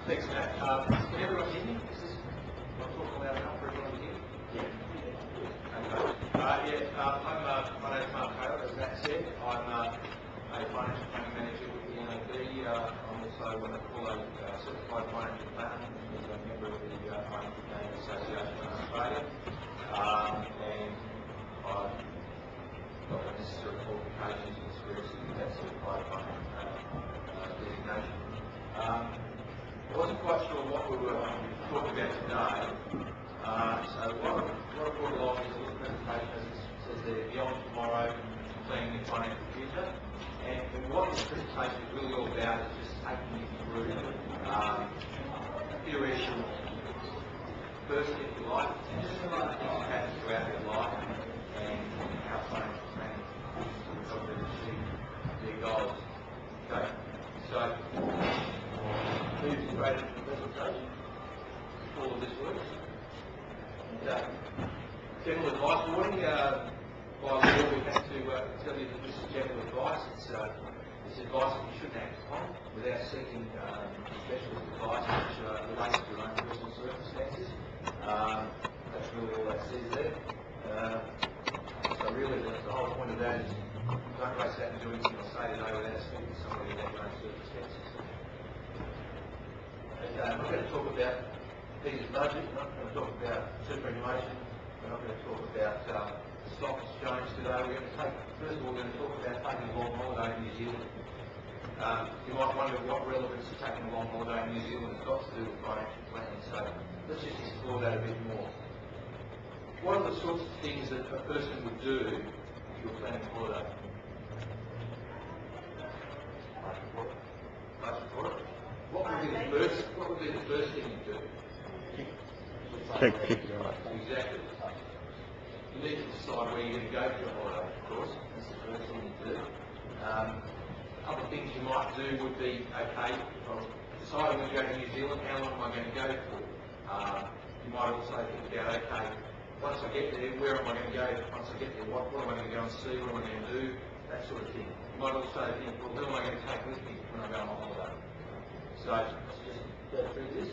Thanks, Matt. Can everyone hear me? Is this not talking loud enough for everyone to hear? Yeah. Okay. My name's Mark Taylor, as Matt said. I'm a financial planning manager with the NAB. I'm also what I call a certified financial planner. I'm a member of the Financial Planning Association in Australia. And I've got the necessary qualifications and experience to get that certified financial planner designation. I wasn't quite sure what we were talking about today. So what I brought along is a little presentation, as it says there, Beyond Tomorrow, Planning Your Financial Future. And what this presentation is really all about is just taking you through theoretical first, if you like, and just some of the things that happen throughout your life and how financial planning will help them achieve their goals. Okay, so moving straight into the presentation. All of this works. Okay. General advice warning. By law, we have to tell you that this is general advice. It's advice that you shouldn't act upon without seeking specialist advice which relates to your own personal circumstances. That's really all that says there. So really, the whole point of that is don't waste that and do anything or say today without speaking to somebody about your own circumstances. Okay, I'm not going to talk about Peter's budget. I'm not going to talk about superannuation. We're not going to talk about the stock exchange today. We're going to first of all, we're going to talk about taking a long holiday in New Zealand. You might wonder what relevance taking a long holiday in New Zealand has got to do with financial planning. So let's just explore that a bit more. What are the sorts of things that a person would do if you're planning a holiday? What would be the first thing you do? Exactly. You need to decide where you're going to go for your holiday, of course. That's the first thing you do. Other things you might do would be, okay, deciding when you go to New Zealand, how long am I going to go for? You might also think about, okay, once I get there, where am I going to go? Once I get there, what am I going to go and see? What am I going to do? That sort of thing. You might also think, well, who am I going to take with me when I go on holiday? So let's just go through this.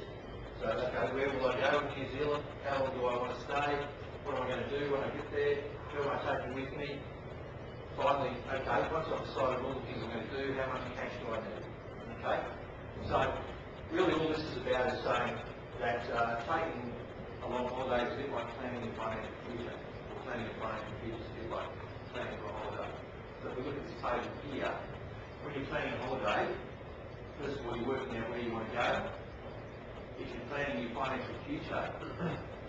So, okay, where will I go in New Zealand? How long do I want to stay? What am I going to do when I get there? Who am I taking with me? Finally, okay, once I've decided all the things I'm going to do, how much cash do I need? Okay? So, really all this is about is saying that taking a long holiday is a bit like planning your financial future. Or planning your financial future is a bit like planning for a holiday. So if we look at this table here, when you're planning a holiday, first of all, you're working out where you want to go. If you're planning your financial future,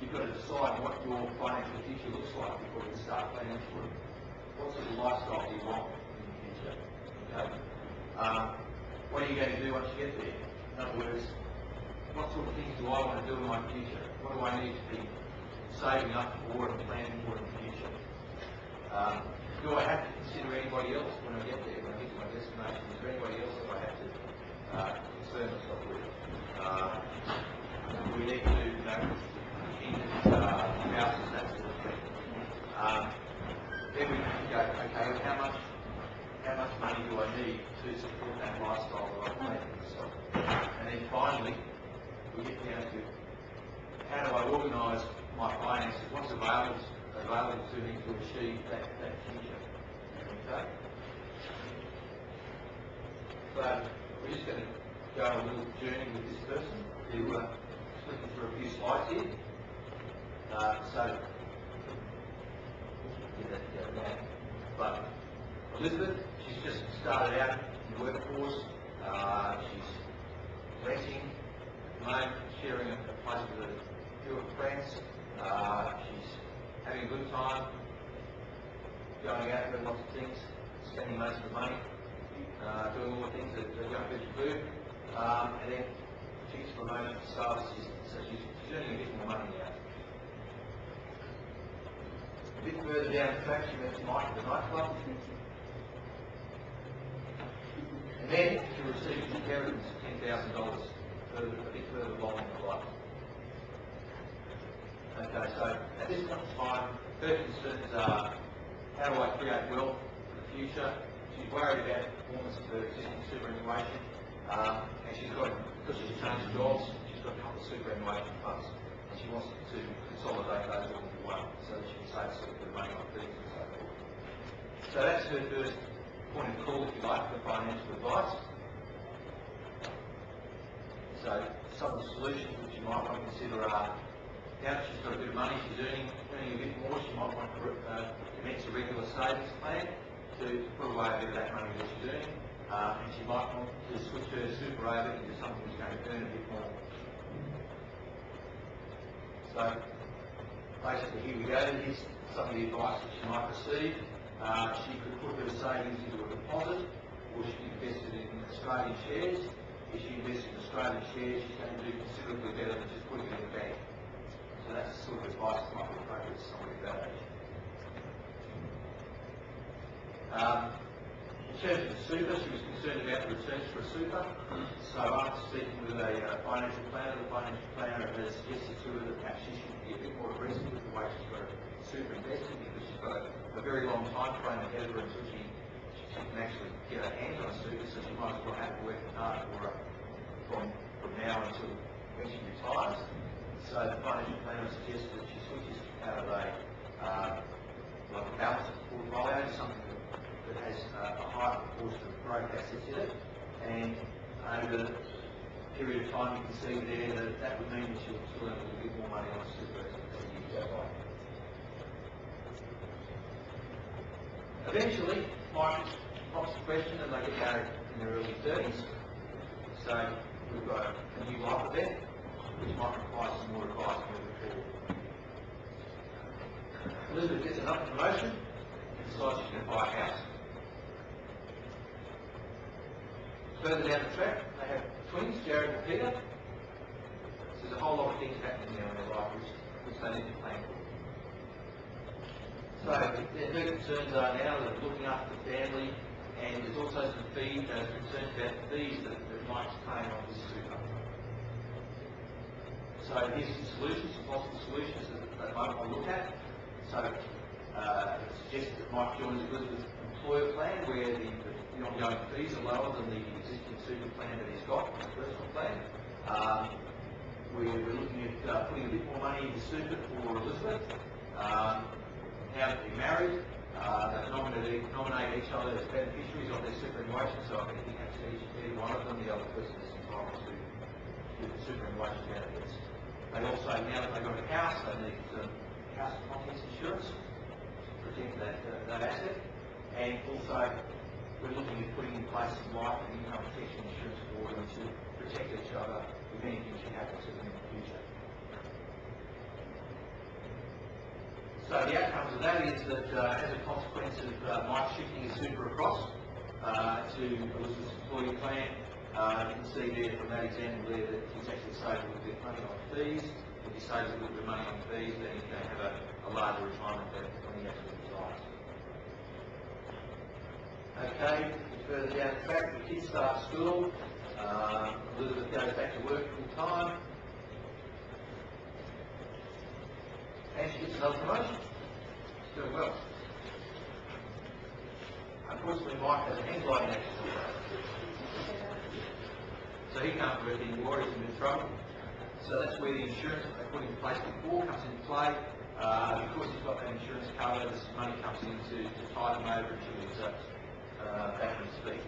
you've got to decide what your financial future looks like before you start planning for it. What sort of lifestyle do you want in the future? Okay. What are you going to do once you get there? In other words, what sort of things do I want to do in my future? What do I need to be saving up for and planning for in the future? Do I have to consider anybody else when I get there, when I get to my destination? Is there anybody else that I have to concern myself with? We need to do, independent houses, that sort of thing. Then we can go, okay, well, how much money do I need to support that lifestyle that I'm planning for myself? And then finally, we get down to how do I organise my finances? What's available to me to achieve that future? Okay. So we're just going to go on a little journey with this person. We're looking for a few slides here. But Elizabeth, she's just started out in the workforce. She's renting at the moment, sharing a place with a few of her friends. She's having a good time, going out doing lots of things, spending most of the money, doing all the things that young people do. And then she's promoted to sales assistant, so she's earning a bit more money now. A bit further down the track, she meets Mike at the nightclub. And then she receives an inheritance of $10,000, a bit further along in her life. Okay, so at this point in time, her concerns are, how do I create wealth for the future? She's worried about the performance of her existing superannuation, and she's got because she's changed jobs, she's got a couple of superannuation funds, and she wants to consolidate those all into one so that she can save sort of the money on fees and so forth. So that's her first point of call, if you like, for financial advice. So some of the solutions which you might want to consider are, now that she's got a bit of money, she's earning a bit more, she might want to commence a regular savings plan to put away a bit of that money that she's earning, and she might want to switch her super over into something that's going to earn a bit more. So basically here we go, here's some of the advice that she might receive. She could put her savings into a deposit, or she could invest it in Australian shares. If she invests in Australian shares, she's going to do considerably better than just putting it in the bank. So that's the sort of advice that might be appropriate to somebody of that age. In terms of the super, she was concerned about the returns for a super. So after speaking with a financial planner, the financial planner has suggested to her that perhaps she should be a bit more aggressive with the way she's got a super invested, because she's got a very long time frame ahead of her until she can actually get her hands on a super, so she might as well have it working hard for her from now until when she retires. So the financial planner suggests that she switches out of a balanced portfolio to something that has a higher proportion of growth assets in it, and over a period of time you can see there that that would mean that she'll earn a little bit more money on a super as the years go by. Eventually, Mike pops the question and they get married in their early 30s. So we've got a new life event, which might require some more advice moving forward. Elizabeth gets another promotion and decides she's going to buy a house. Further down the track, they have twins, Jared and Peter. So there's a whole lot of things happening now in their life which they need to plan for. So their concerns are now that looking after the family, and there's also some concerns about the fees that Mike's paying on his super. So here's some solutions, some possible solutions that they might want to look at. So it suggests that Mike joins Elizabeth's employer plan, where the ongoing fees are lower than the existing super plan that he's got, his personal plan. We're looking at putting a bit more money into super for Elizabeth. Now that they're married, they nominate each other as beneficiaries of their superannuation, so if anything happens to either one of them, the other person is entitled to the superannuation benefits. They also, now that they've got a house, they need house and contents insurance to protect that asset, and also we're looking at putting in place some life and income protection insurance for them to protect each other if anything should happen to them in the future. So the outcomes of that is that as a consequence of Mike shifting his super across to Elizabeth's employee plan, you can see there from that example there that he's actually saved a little bit of money on fees. If he saves a little bit of money on fees, then he's going to have a larger retirement benefit when he actually retires. Okay, further down the track, the kids start school. Elizabeth goes back to work full time. And she gets another promotion. She's doing well. Unfortunately, Mike has an anxiety accident. So he can't work anymore, he's in bit of trouble. So that's where the insurance that they put in place before comes into play. Because he's got that insurance cover, this money comes in to tide him over until he's back on his feet.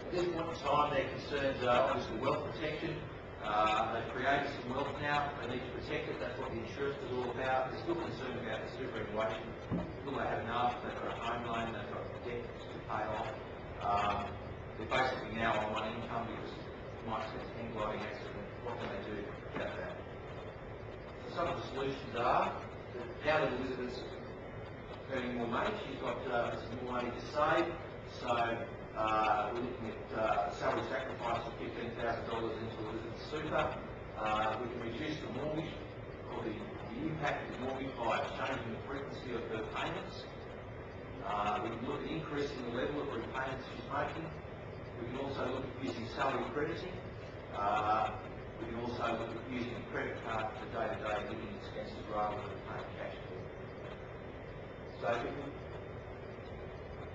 At this point in time, their concerns are obviously wealth protection. They've created some wealth now, they need to protect it, that's what the insurance is all about. They're still concerned about the superannuation. Will they have enough? They've got a home loan, they've got debt to pay off. They're basically now on one income because Mike's got an anxiety accident. What can they do about that? So some of the solutions are that now that Elizabeth's earning more money, she's got some more money to save. So we're looking at salary sacrifice of $15,000 into Elizabeth's super. We can reduce the mortgage or the impact of the mortgage by changing the frequency of her payments. We can look at increasing the level of repayments she's making. We can also look at using salary crediting. We can also look at using a credit card for day-to-day living expenses rather than paying cash for it. So